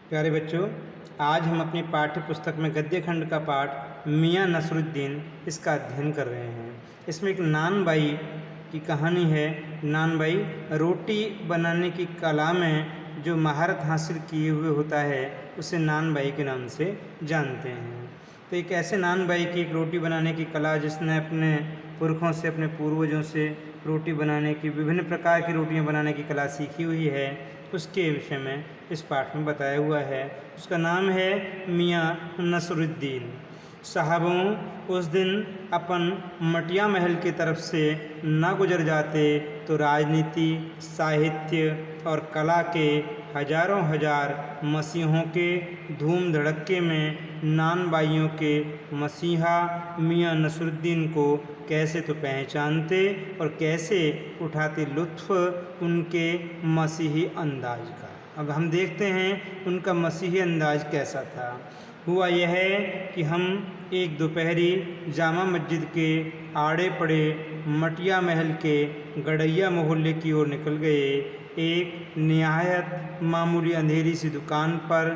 प्यारे बच्चों, आज हम अपनी पाठ्य पुस्तक में गद्य खंड का पाठ मियाँ नसरुद्दीन इसका अध्ययन कर रहे हैं। इसमें एक नान बाई की कहानी है। नान बाई रोटी बनाने की कला में जो महारत हासिल किए हुए होता है उसे नान बाई के नाम से जानते हैं। तो एक ऐसे नान बाई की एक रोटी बनाने की कला जिसने अपने पुरखों से, अपने पूर्वजों से रोटी बनाने की, विभिन्न प्रकार की रोटियां बनाने की कला सीखी हुई है, उसके विषय में इस पाठ में बताया हुआ है। उसका नाम है मियाँ नसरुद्दीन। साहबों, उस दिन अपन मटिया महल की तरफ से न गुजर जाते तो राजनीति, साहित्य और कला के हजारों हजार मसीहों के धूम धड़क्के में नान बाइयों के मसीहा मियाँ नसरुद्दीन को कैसे तो पहचानते और कैसे उठाते लुत्फ़ उनके मसीही अंदाज का। अब हम देखते हैं उनका मसीही अंदाज कैसा था। हुआ यह है कि हम एक दोपहरी जामा मस्जिद के आड़े पड़े मटिया महल के गड़ैया मोहल्ले की ओर निकल गए। एक निहायत मामूली अंधेरी सी दुकान पर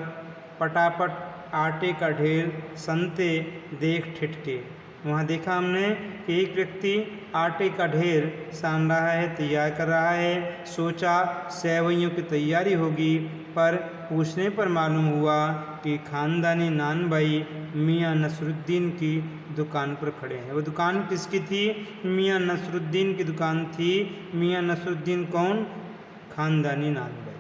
पटापट आटे का ढेर सनते देख ठिठके। वहाँ देखा हमने कि एक व्यक्ति आटे का ढेर सान रहा है, तैयार कर रहा है। सोचा सेवइयों की तैयारी होगी, पर पूछने पर मालूम हुआ कि ख़ानदानी नान बाई मियाँ नसरुद्दीन की दुकान पर खड़े हैं। वो दुकान किसकी थी? मियाँ नसरुद्दीन की दुकान थी। मियाँ नसरुद्दीन कौन? ख़ानदानी नान बाई,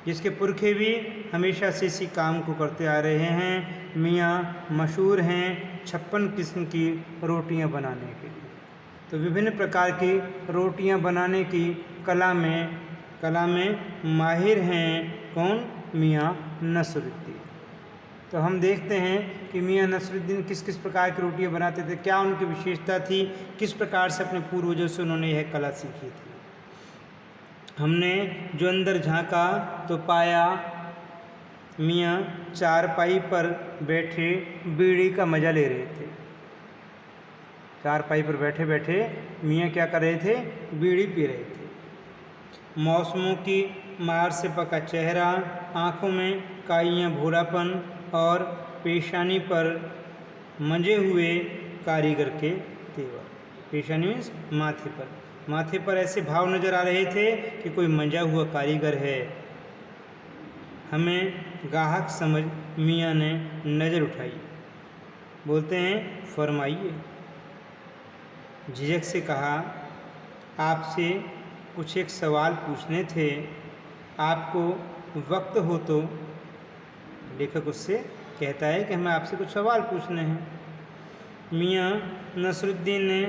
जिसके पुरखे भी हमेशा से इसी काम को करते आ रहे हैं। मियाँ मशहूर हैं 56 किस्म की रोटियां बनाने के लिए। तो विभिन्न प्रकार की रोटियां बनाने की कला में माहिर हैं। कौन? मियाँ नसरुद्दीन। तो हम देखते हैं कि मियाँ नसरुद्दीन किस किस प्रकार की रोटियां बनाते थे, क्या उनकी विशेषता थी, किस प्रकार से अपने पूर्वजों से उन्होंने यह कला सीखी थी। हमने जो अंदर झांका तो पाया मियाँ चारपाई पर बैठे बीड़ी का मज़ा ले रहे थे। चारपाई पर बैठे बैठे मियाँ क्या कर रहे थे? बीड़ी पी रहे थे। मौसमों की मार से पका चेहरा, आँखों में काइयाँ भूरापन और पेशानी पर मंजे हुए कारीगर के तेवर। पेशानी मीन्स माथे पर ऐसे भाव नज़र आ रहे थे कि कोई मंजा हुआ कारीगर है। हमें गाहक समझ मियाँ ने नज़र उठाई। बोलते हैं, फरमाइए। झिझक से कहा, आपसे कुछ एक सवाल पूछने थे, आपको वक्त हो तो। लेखक उससे कहता है कि हमें आपसे कुछ सवाल पूछने हैं। मियाँ नसरुद्दीन ने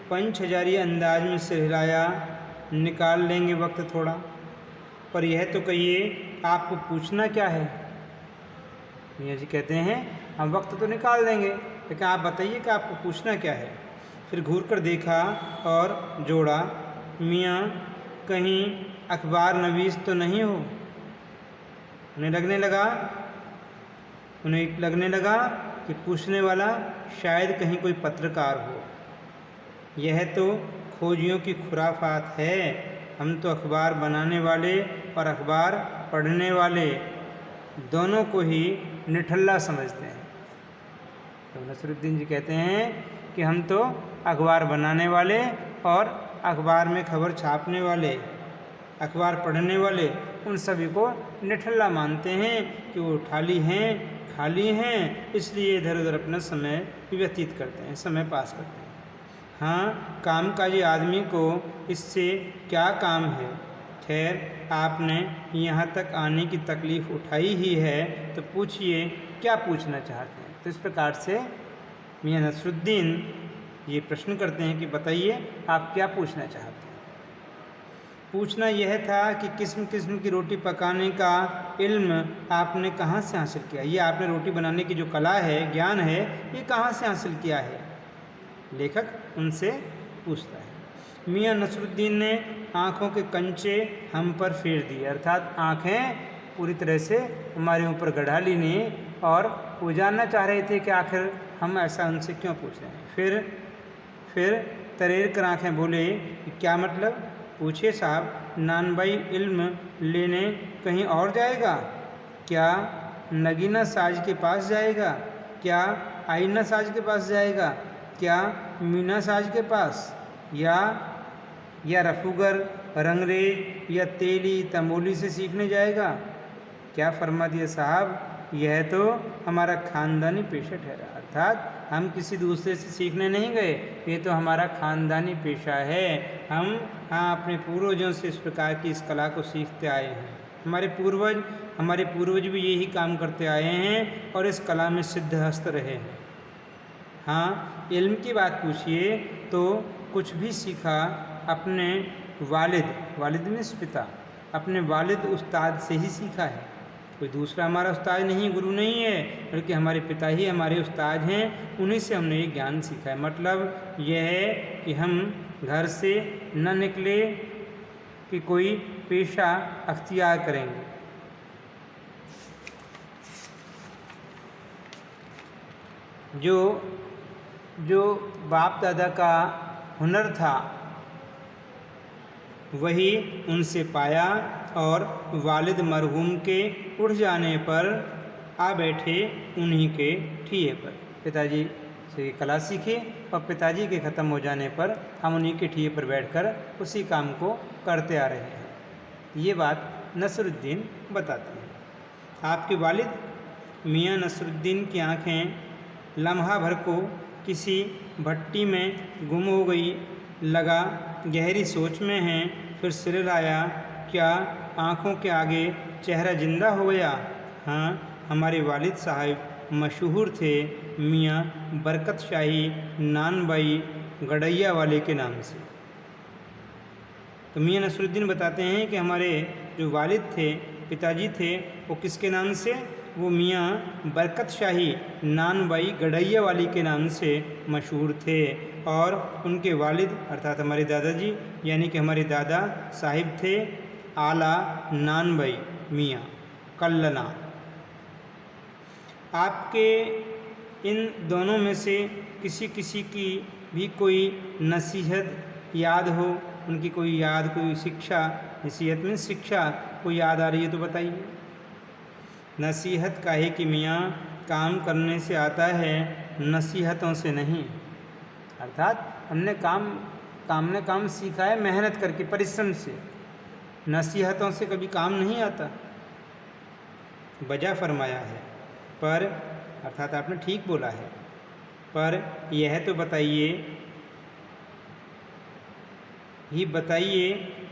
पंच हजारी अंदाज में सिर हिलाया, निकाल लेंगे वक्त थोड़ा, पर यह तो कहिए आपको पूछना क्या है। मियाँ जी कहते हैं, हम वक्त तो निकाल देंगे, लेकिन आप बताइए कि आपको पूछना क्या है। फिर घूर कर देखा और जोड़ा, मियाँ कहीं अखबार नवीस तो नहीं हो। उन्हें लगने लगा कि पूछने वाला शायद कहीं कोई पत्रकार हो। यह तो खोजियों की खुराफात है। हम तो अखबार बनाने वाले और अखबार पढ़ने वाले दोनों को ही निठल्ला समझते हैं। तो नसरुद्दीन जी कहते हैं कि हम तो अखबार बनाने वाले और अखबार में खबर छापने वाले, अखबार पढ़ने वाले, उन सभी को निठल्ला मानते हैं कि वो खाली हैं, इसलिए इधर उधर अपना समय व्यतीत करते हैं, समय पास करते हैं। हाँ, कामकाजी आदमी को इससे क्या काम है। खैर, आपने यहाँ तक आने की तकलीफ़ उठाई ही है तो पूछिए क्या पूछना चाहते हैं। तो इस प्रकार से मियाँ नसरुद्दीन ये प्रश्न करते हैं कि बताइए आप क्या पूछना चाहते हैं। पूछना यह था कि किस्म किस्म की रोटी पकाने का इल्म आपने कहाँ से हासिल किया। ये आपने रोटी बनाने की जो कला है, ज्ञान है, ये कहाँ से हासिल किया है। लेखक उनसे पूछता है। मियाँ नसरुद्दीन ने आँखों के कंचे हम पर फेर दिए, अर्थात आँखें पूरी तरह से हमारे ऊपर गढ़ा ली ने, और वो जानना चाह रहे थे कि आखिर हम ऐसा उनसे क्यों पूछ रहे हैं। फिर तरेर कर आँखें बोले कि क्या मतलब। पूछिए साहब, नान बाई इल्म लेने कहीं और जाएगा क्या नगीना साज के पास जाएगा, क्या आईना साज के पास जाएगा, क्या मीना साज के पास, या रफूगर, रंगरेज या तेली तमोली से सीखने जाएगा। क्या फरमा दिया साहब, यह तो हमारा ख़ानदानी पेशा ठहरा, अर्थात हम किसी दूसरे से सीखने नहीं गए, ये तो हमारा ख़ानदानी पेशा है। हम अपने पूर्वजों से इस प्रकार की इस कला को सीखते आए हैं। हमारे पूर्वज भी यही काम करते आए हैं और इस कला में सिद्धहस्त रहे हैं। हाँ, इल्म की बात पूछिए तो कुछ भी सीखा अपने वालिद मीन्स पिता, अपने वालिद उस्ताद से ही सीखा है। कोई दूसरा हमारा उस्ताद नहीं, गुरु नहीं है, बल्कि हमारे पिता ही हमारे उस्ताद हैं। उन्हीं से हमने ये ज्ञान सीखा है। मतलब यह है कि हम घर से न निकले कि कोई पेशा अख्तियार करेंगे। जो बाप दादा का हुनर था वही उनसे पाया और वालिद मरहूम के उठ जाने पर आ बैठे उन्हीं के ठिए पर। पिताजी से कला सीखे और पिताजी के ख़त्म हो जाने पर हम उन्हीं के ठिए पर बैठकर उसी काम को करते आ रहे हैं। ये बात नसरुद्दीन बताते हैं। आपके वालिद मियाँ नसरुद्दीन की आँखें लम्हा भर को किसी भट्टी में गुम हो गई, लगा गहरी सोच में हैं। फिर सिर लाया, क्या आँखों के आगे चेहरा जिंदा हो गया? हाँ, हमारे वालिद साहब मशहूर थे मियाँ बरकत शाही नानबाई गड़ैया वाले के नाम से। तो मियाँ नसरुद्दीन बताते हैं कि हमारे जो वालिद थे, पिताजी थे, वो किसके नाम से? वो मियाँ बरकत शाही नानबाई गड़ैया वाली के नाम से मशहूर थे। और उनके वालिद अर्थात हमारे दादाजी यानी कि हमारे दादा साहिब थे आला नानबाई मियाँ कल्लना। आपके इन दोनों में से किसी की भी कोई नसीहत याद हो, उनकी कोई याद, कोई शिक्षा, नसीहत में शिक्षा कोई याद आ रही है तो बताइए। नसीहत काहे कि मियाँ काम करने से आता है, नसीहतों से नहीं। अर्थात हमने काम सीखा है मेहनत करके, परिश्रम से। नसीहतों से कभी काम नहीं आता। वजह फरमाया है पर, अर्थात आपने ठीक बोला है, पर यह तो बताइए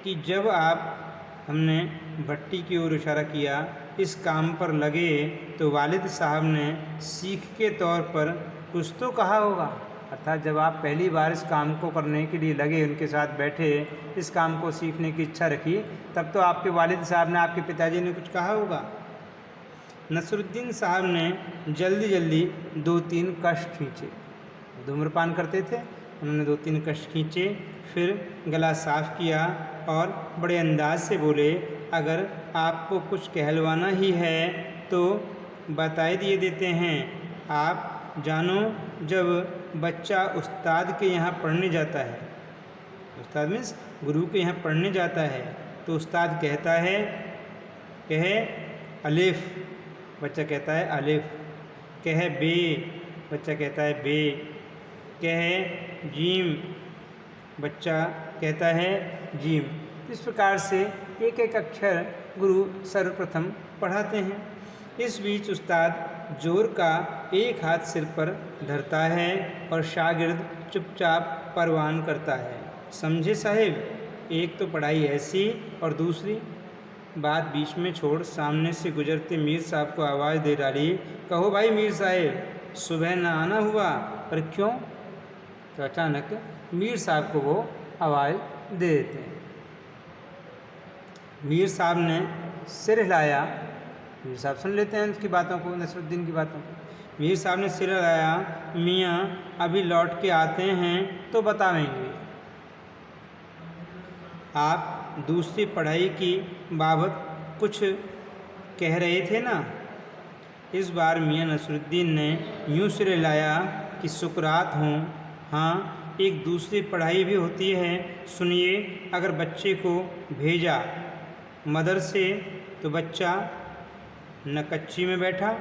कि जब हमने भट्टी की ओर इशारा किया, इस काम पर लगे तो वालिद साहब ने सीख के तौर पर कुछ तो कहा होगा। अर्थात जब आप पहली बार इस काम को करने के लिए लगे, उनके साथ बैठे, इस काम को सीखने की इच्छा रखी, तब तो आपके वालिद साहब ने, आपके पिताजी ने कुछ कहा होगा। नसरुद्दीन साहब ने जल्दी 2-3 कष्ट खींचे। धूम्रपान करते थे, उन्होंने 2-3 कष्ट खींचे, फिर गला साफ किया और बड़े अंदाज से बोले, अगर आपको कुछ कहलवाना ही है तो बता दिए देते हैं। आप जानो, जब बच्चा उस्ताद के यहाँ पढ़ने जाता है, उस्ताद मीन्स गुरु के यहाँ पढ़ने जाता है, तो उस्ताद कहता है, कहे अलिफ, बच्चा कहता है अलिफ, कहे बे, बच्चा कहता है बे, कहे जीम, बच्चा कहता है जीम। इस प्रकार से एक अक्षर गुरु सर्वप्रथम पढ़ाते हैं। इस बीच उस्ताद जोर का एक हाथ सिर पर धरता है और शागिर्द चुपचाप परवान करता है। समझे साहिब, एक तो पढ़ाई ऐसी और दूसरी बात बीच में छोड़ सामने से गुजरते मीर साहब को आवाज़ दे डाली, कहो भाई मीर साहब, सुबह न आना हुआ? पर क्यों? तो अचानक मीर साहब को वो आवाज़ दे देते हैं। मीर साहब ने सिर हिलाया, मीर साहब सुन लेते हैं उसकी बातों को, नसरुद्दीन की बातों को। मीर साहब ने सिर हिलाया, मियाँ अभी लौट के आते हैं तो बतावेंगे। आप दूसरी पढ़ाई की बाबत कुछ कह रहे थे ना? इस बार मियाँ नसरुद्दीन ने यूँ सिर हिलाया कि सुकरात हों। हाँ, एक दूसरी पढ़ाई भी होती है, सुनिए। अगर बच्चे को भेजा मदरसे तो बच्चा न कच्ची में बैठा,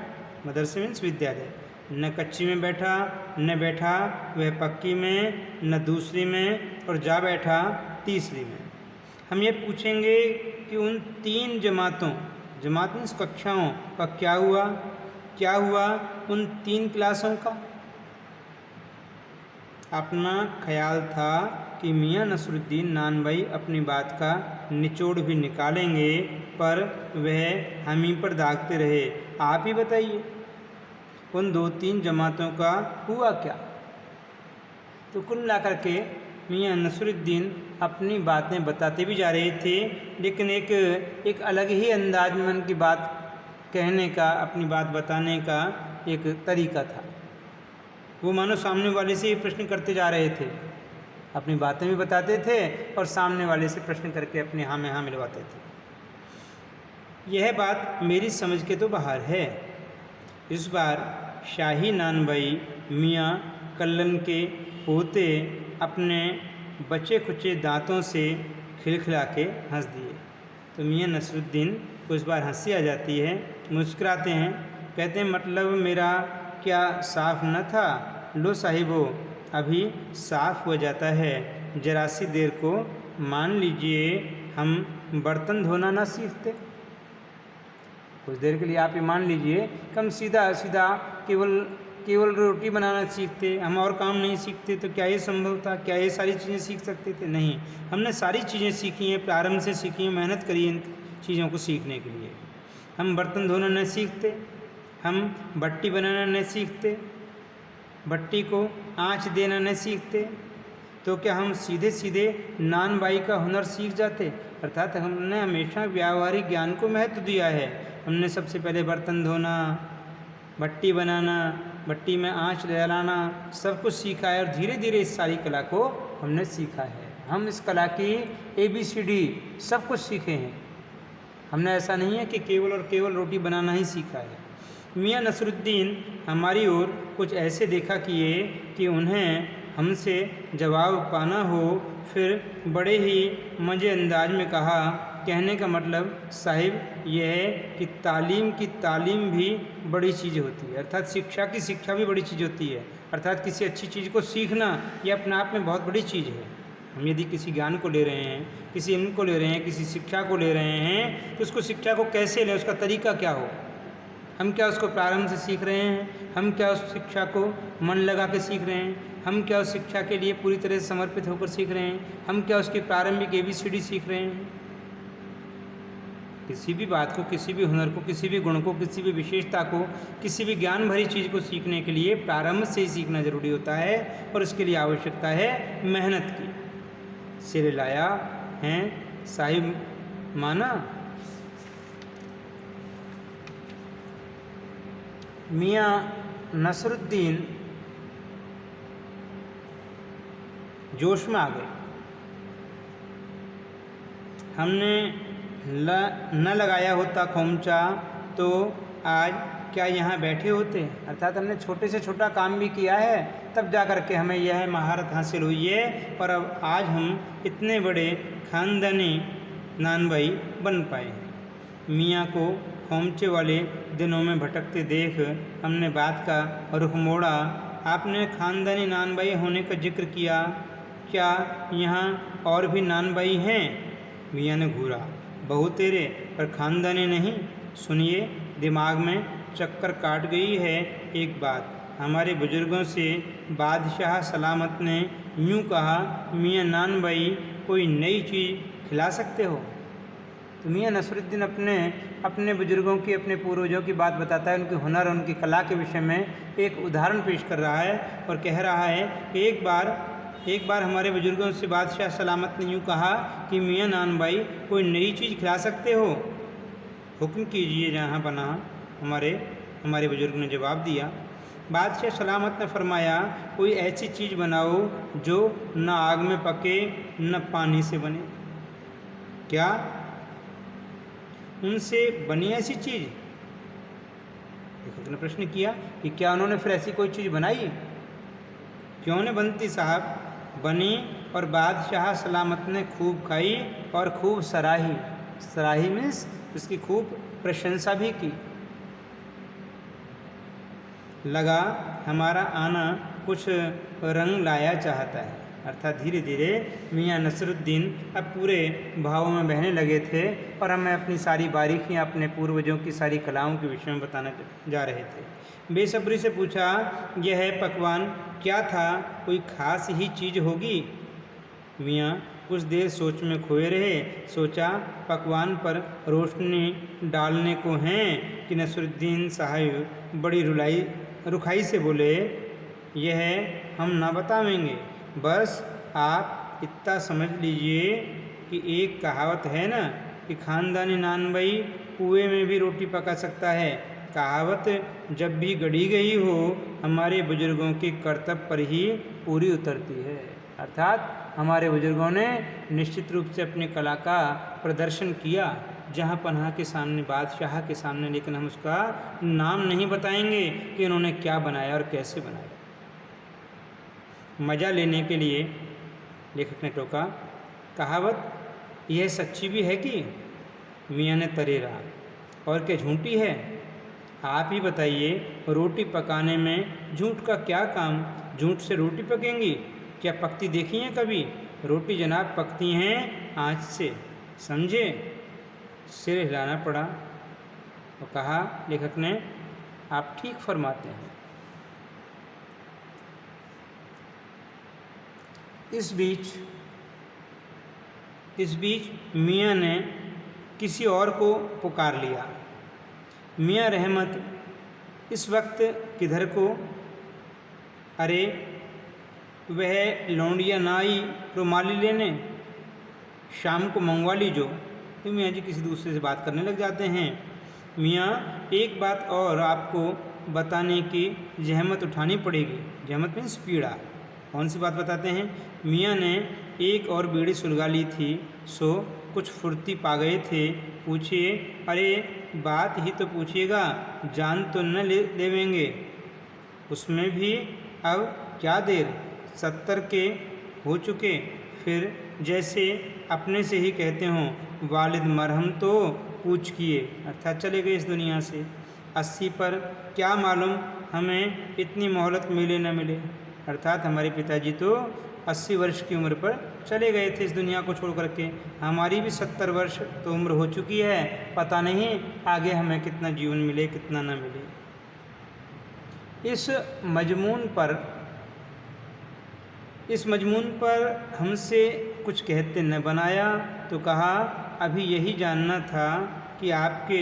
मदरसे मीन्स विद्यालय, न कच्ची में बैठा, न बैठा वह पक्की में, न दूसरी में, और जा बैठा तीसरी में। हम ये पूछेंगे कि उन 3 जमातों, जमात मीन्स कक्षाओं का क्या हुआ, क्या हुआ उन 3 क्लासों का। अपना ख्याल था कि मियाँ नसरुद्दीन नानभाई अपनी बात का निचोड़ भी निकालेंगे, पर वह हम ही पर दागते रहे। आप ही बताइए उन 2-3 जमातों का हुआ क्या। तो कुल मिलाकर के मियाँ नसरुद्दीन अपनी बातें बताते भी जा रहे थे, लेकिन एक अलग ही अंदाज में उनकी बात कहने का, अपनी बात बताने का एक तरीका था। वो मानो सामने वाले से ही प्रश्न करते जा रहे थे, अपनी बातें भी बताते थे और सामने वाले से प्रश्न करके अपने हाँ में हाँ मिलवाते थे। यह बात मेरी समझ के तो बाहर है। इस बार शाही नानभाई मियाँ कल्लन के पोते अपने बचे खुचे दांतों से खिलखिला के हंस दिए। तो मियाँ नसरुद्दीन को इस बार हंसी आ जाती है, मुस्कुराते हैं, कहते हैं मतलब मेरा क्या साफ न था? लो साहिबो, अभी साफ हो जाता है, जरा सी देर को मान लीजिए हम बर्तन धोना ना सीखते। कुछ देर के लिए आप ये मान लीजिए कि हम सीधा सीधा केवल रोटी बनाना सीखते, हम और काम नहीं सीखते, तो क्या ये संभव था? क्या ये सारी चीज़ें सीख सकते थे? नहीं, हमने सारी चीज़ें सीखी हैं, प्रारंभ से सीखी हैं, मेहनत करी इन चीज़ों को सीखने के लिए। हम बर्तन धोना नहीं सीखते, हम भट्टी बनाना नहीं सीखते, भट्टी को आँच देना नहीं सीखते, तो क्या हम सीधे सीधे नानबाई का हुनर सीख जाते? अर्थात हमने हमेशा व्यावहारिक ज्ञान को महत्व दिया है। हमने सबसे पहले बर्तन धोना, भट्टी बनाना, भट्टी में आँच जलाना सब कुछ सीखा है और धीरे धीरे इस सारी कला को हमने सीखा है। हम इस कला की ABCD सब कुछ सीखे हैं। हमने ऐसा नहीं है कि केवल और केवल रोटी बनाना ही सीखा है। मियाँ नसरुद्दीन हमारी ओर कुछ ऐसे देखा किए कि उन्हें हमसे जवाब पाना हो, फिर बड़े ही मज़े अंदाज में कहा, कहने का मतलब साहिब यह है कि तालीम की तालीम भी बड़ी चीज़ होती है, अर्थात शिक्षा की शिक्षा भी बड़ी चीज़ होती है। अर्थात किसी अच्छी चीज़ को सीखना यह अपने आप में बहुत बड़ी चीज़ है। हम यदि किसी ज्ञान को ले रहे हैं, किसी इल्म को ले रहे हैं, किसी शिक्षा को ले रहे हैं, तो उसको शिक्षा को कैसे लें, उसका तरीका क्या हो। हम क्या उसको प्रारंभ से सीख रहे हैं, हम क्या उस शिक्षा को मन लगा के सीख रहे हैं, हम क्या उस शिक्षा के लिए पूरी तरह से समर्पित होकर सीख रहे हैं, हम क्या उसकी प्रारंभिक ABCD सीख रहे हैं। किसी भी बात को, किसी भी हुनर को, किसी भी गुण को, किसी भी विशेषता को, किसी भी ज्ञान भरी चीज़ को सीखने के लिए प्रारंभ से ही सीखना जरूरी होता है और उसके लिए आवश्यकता है मेहनत की। सिर लाया है साहिब माना। मियाँ नसरुद्दीन जोश में आ गए। हमने न लगाया होता खोमचा तो आज क्या यहाँ बैठे होते। अर्थात हमने छोटे से छोटा काम भी किया है, तब जा कर के हमें यह महारत हासिल हुई है और अब आज हम इतने बड़े खानदानी नानभाई बन पाए हैं। मियाँ को खोमचे वाले दिनों में भटकते देख हमने बात का रुख मोड़ा। आपने खानदानी नानभाई होने का जिक्र किया, क्या यहाँ और भी नानभाई हैं? मियाँ ने घूरा, बहू तेरे, पर खानदानी नहीं। सुनिए, दिमाग में चक्कर काट गई है एक बात। हमारे बुजुर्गों से बादशाह सलामत ने यूँ कहा, मियाँ नानभाई कोई नई चीज़ खिला सकते हो। तो मियाँ नसरुद्दीन अपने बुजुर्गों की, अपने पूर्वजों की बात बताता है, उनके हुनर और उनकी कला के विषय में एक उदाहरण पेश कर रहा है और कह रहा है कि एक बार हमारे बुजुर्गों से बादशाह सलामत ने यूँ कहा कि मियाँ नानभाई कोई नई चीज़ खिला सकते हो, हुक्म कीजिए जहाँ बना। हमारे बुजुर्ग ने जवाब दिया। बादशाह सलामत ने फरमाया, कोई ऐसी चीज़ बनाओ जो न आग में पके न पानी से बने। क्या उनसे बनी ऐसी चीज़? लेखक ने प्रश्न किया कि क्या उन्होंने फिर ऐसी कोई चीज़ बनाई? क्यों न बनती साहब, बनी और बादशाह सलामत ने खूब खाई और खूब सराही। सराही मीन्स उसकी खूब प्रशंसा भी की। लगा हमारा आना कुछ रंग लाया चाहता है। अर्थात धीरे धीरे मियाँ नसरुद्दीन अब पूरे भावों में बहने लगे थे और हमें अपनी सारी बारीकियाँ, अपने पूर्वजों की सारी कलाओं के विषय में बताना जा रहे थे। बेसब्री से पूछा, यह पकवान क्या था, कोई ख़ास ही चीज़ होगी? मियाँ कुछ देर सोच में खोए रहे। सोचा पकवान पर रोशनी डालने को हैं कि नसरुद्दीन साहब बड़ी रुखाई से बोले, यह हम ना बतावेंगे, बस आप इतना समझ लीजिए कि एक कहावत है ना कि खानदानी नानबई कुएं में भी रोटी पका सकता है। कहावत जब भी गढ़ी गई हो हमारे बुजुर्गों के कर्तव्य पर ही पूरी उतरती है। अर्थात हमारे बुजुर्गों ने निश्चित रूप से अपनी कला का प्रदर्शन किया जहाँ पनाह के सामने, बादशाह के सामने, लेकिन हम उसका नाम नहीं बताएंगे कि उन्होंने क्या बनाया और कैसे बनाया। मज़ा लेने के लिए लेखक ने टोका, कहावत यह सच्ची भी है कि? मियाँ ने तरेरा, और क्या झूठी है? आप ही बताइए, रोटी पकाने में झूठ का क्या काम? झूठ से रोटी पकेंगी? क्या पकती देखी हैं कभी? रोटी जनाब पकती हैं आँच से, समझे? सिर हिलाना पड़ा और कहा लेखक ने, आप ठीक फरमाते हैं। इस बीच मियाँ ने किसी और को पुकार लिया। मियाँ रहमत, इस वक्त किधर को? अरे वह लौंडिया ना आई रुमाली लेने, शाम को मंगवा लीजो। तो मियाँ जी किसी दूसरे से बात करने लग जाते हैं। मियाँ एक बात और आपको बताने की जहमत उठानी पड़ेगी। जहमत मीन्स पीड़ा। कौन सी बात बताते हैं? मियाँ ने एक और बीड़ी सुलगा ली थी, सो कुछ फुर्ती पा गए थे। पूछिए, अरे बात ही तो पूछिएगा, जान तो न ले देवेंगे? उसमें भी अब क्या देर, 70 के हो चुके। फिर जैसे अपने से ही कहते हों, वालिद मरहम तो पूछ किए, अर्थात चले गए इस दुनिया से। 80 पर क्या मालूम हमें इतनी मोहलत मिले न मिले। अर्थात हमारे पिताजी तो 80 वर्ष की उम्र पर चले गए थे इस दुनिया को छोड़ करके। हमारी भी 70 वर्ष तो उम्र हो चुकी है, पता नहीं आगे हमें कितना जीवन मिले कितना न मिले। इस मजमून पर हमसे कुछ कहते न बनाया तो कहा, अभी यही जानना था कि आपके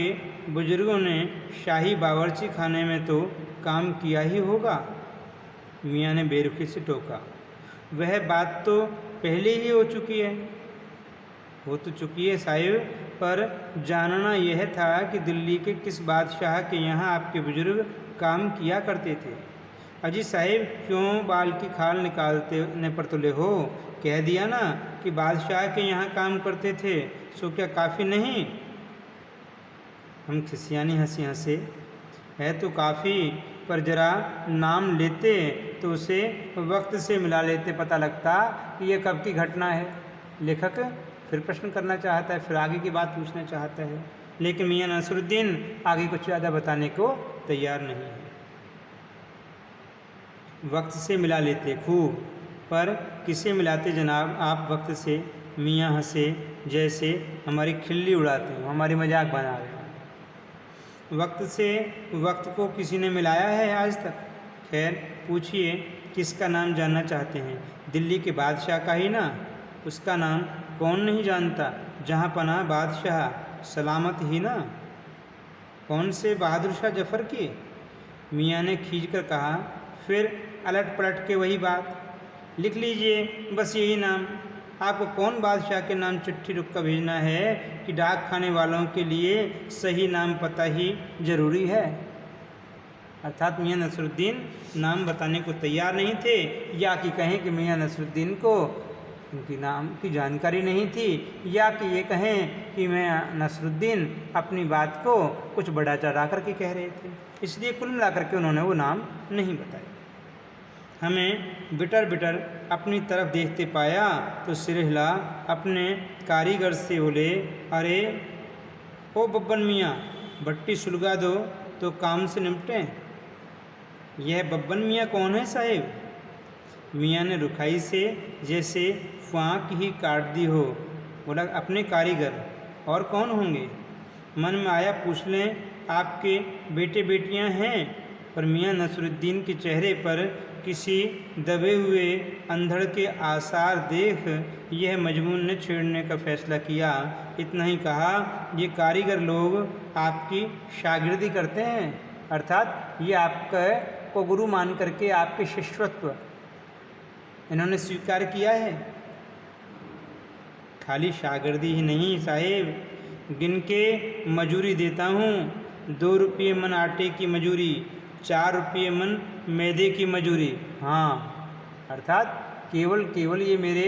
बुजुर्गों ने शाही बावर्ची खाने में तो काम किया ही होगा। मियाँ ने बेरुखी से टोका, वह बात तो पहले ही हो चुकी है। हो तो चुकी है साहिब, पर जानना यह था कि दिल्ली के किस बादशाह के यहाँ आपके बुजुर्ग काम किया करते थे। अजी साहिब, क्यों बाल की खाल निकालने पर तुले हो? कह दिया ना कि बादशाह के यहाँ काम करते थे, सो क्या काफ़ी नहीं? हम खिसियानी हंसी हंसे। है तो काफ़ी, पर जरा नाम लेते तो उसे वक्त से मिला लेते, पता लगता कि यह कब की घटना है। लेखक फिर प्रश्न करना चाहता है, फिर आगे की बात पूछना चाहता है, लेकिन मियाँ नसरुद्दीन आगे कुछ ज़्यादा बताने को तैयार नहीं है। वक्त से मिला लेते खूब, पर किसे मिलाते जनाब आप वक्त से? मियाँ हंसे, जैसे हमारी खिल्ली उड़ाते हो, हमारी मजाक बना रहे हो। वक्त से वक्त को किसी ने मिलाया है आज तक? खैर पूछिए, किसका नाम जानना चाहते हैं? दिल्ली के बादशाह का ही ना। उसका नाम कौन नहीं जानता? जहाँ पनाह बादशाह सलामत ही ना। कौन से? बहादुर शाह जफ़र की? मियाँ ने खींचकर कहा। फिर अलट पलट के वही बात, लिख लीजिए बस यही नाम। आपको कौन बादशाह के नाम चिट्ठी रुक भेजना है कि डाक खाने वालों के लिए सही नाम पता ही ज़रूरी है। अर्थात मियाँ नसरुद्दीन नाम बताने को तैयार नहीं थे, या कि कहें कि मियाँ नसरुद्दीन को उनकी नाम की जानकारी नहीं थी, या कि ये कहें कि मियाँ नसरुद्दीन अपनी बात को कुछ बढ़ा चढ़ा करके कह रहे थे, इसलिए कुल मिला करके उन्होंने वो नाम नहीं बताया। हमें बिटर बिटर अपनी तरफ देखते पाया तो सिर हिला अपने कारीगर से बोले, अरे ओ बब्बन मियाँ, भट्टी सुलगा दो तो काम से निपटें। यह बब्बन मियाँ कौन है साहेब? मियाँ ने रुखाई से जैसे फाँक ही काट दी हो। बोला, अपने कारीगर, और कौन होंगे? मन में आया पूछ लें आपके बेटे बेटियां हैं, पर मियाँ नसरुद्दीन के चेहरे पर किसी दबे हुए अंधड़ के आसार देख यह मजमून ने छेड़ने का फैसला किया। इतना ही कहा, ये कारीगर लोग आपकी शागिर्दी करते हैं, अर्थात ये आपका को गुरु मान करके आपके शिष्यत्व इन्होंने स्वीकार किया है। खाली शागिर्दी ही नहीं साहेब, गिन के मजूरी देता हूँ। 2 रुपये मन आटे की मजूरी, 4 रुपये मन मैदे की मजूरी। हाँ, अर्थात केवल ये मेरे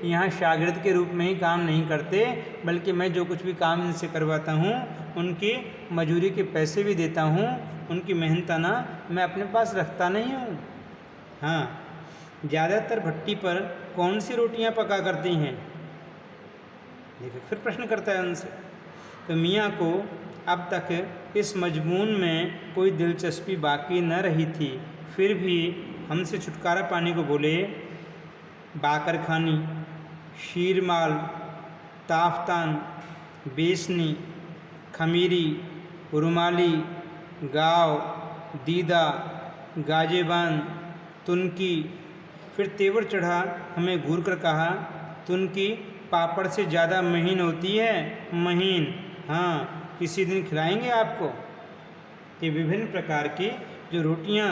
यहाँ शागिर्द के रूप में ही काम नहीं करते, बल्कि मैं जो कुछ भी काम इनसे करवाता हूँ उनकी मजूरी के पैसे भी देता हूँ। उनकी मेहनताना मैं अपने पास रखता नहीं हूँ। हाँ, ज़्यादातर भट्टी पर कौन सी रोटियाँ पका करती हैं? देखो, फिर प्रश्न करता है उनसे। तो मियाँ को अब तक इस मजमून में कोई दिलचस्पी बाकी न रही थी, फिर भी हमसे छुटकारा पाने को बोले, बाकर खानी, शीरमाल, ताफ्तान, बेसनी, खमीरी, रुमाली, गाव, दीदा, गाजेबान, तुनकी। फिर तेवर चढ़ा हमें घूर कर कहा, तुनकी पापड़ से ज़्यादा महीन होती है। महीन? हाँ, किसी दिन खिलाएंगे आपको। ये विभिन्न प्रकार की जो रोटियां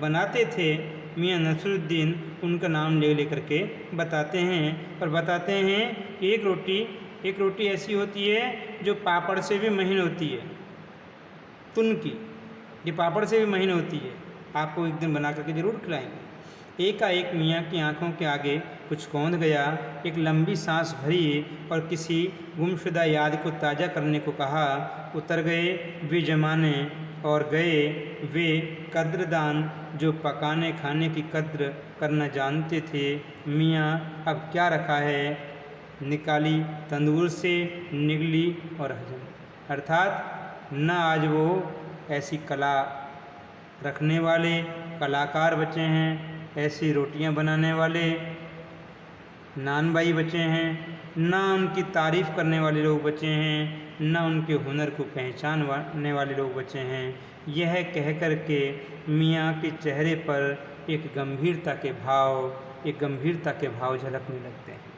बनाते थे मियाँ नसरुद्दीन, उनका नाम ले करके बताते हैं, और बताते हैं कि एक रोटी ऐसी होती है जो पापड़ से भी महीन होती है, तुनकी। ये पापड़ से भी महीन होती है, आपको एक दिन बना करके ज़रूर खिलाएंगे। एकाएक मियाँ की आंखों के आगे कुछ कौंध गया। एक लंबी सांस भरी और किसी गुमशुदा याद को ताज़ा करने को कहा। उतर गए वे ज़माने और गए वे कद्रदान जो पकाने खाने की कद्र करना जानते थे। मियाँ अब क्या रखा है, निकाली तंदूर से, निगली और हजम। अर्थात न आज वो ऐसी कला रखने वाले कलाकार बचे हैं, ऐसी रोटियां बनाने वाले नान भाई बचे हैं, न उनकी तारीफ़ करने वाले लोग बचे हैं, न उनके हुनर को पहचानने वाले लोग बचे हैं। यह कह कर के मियाँ के चेहरे पर एक गंभीरता के भाव झलकने लगते हैं।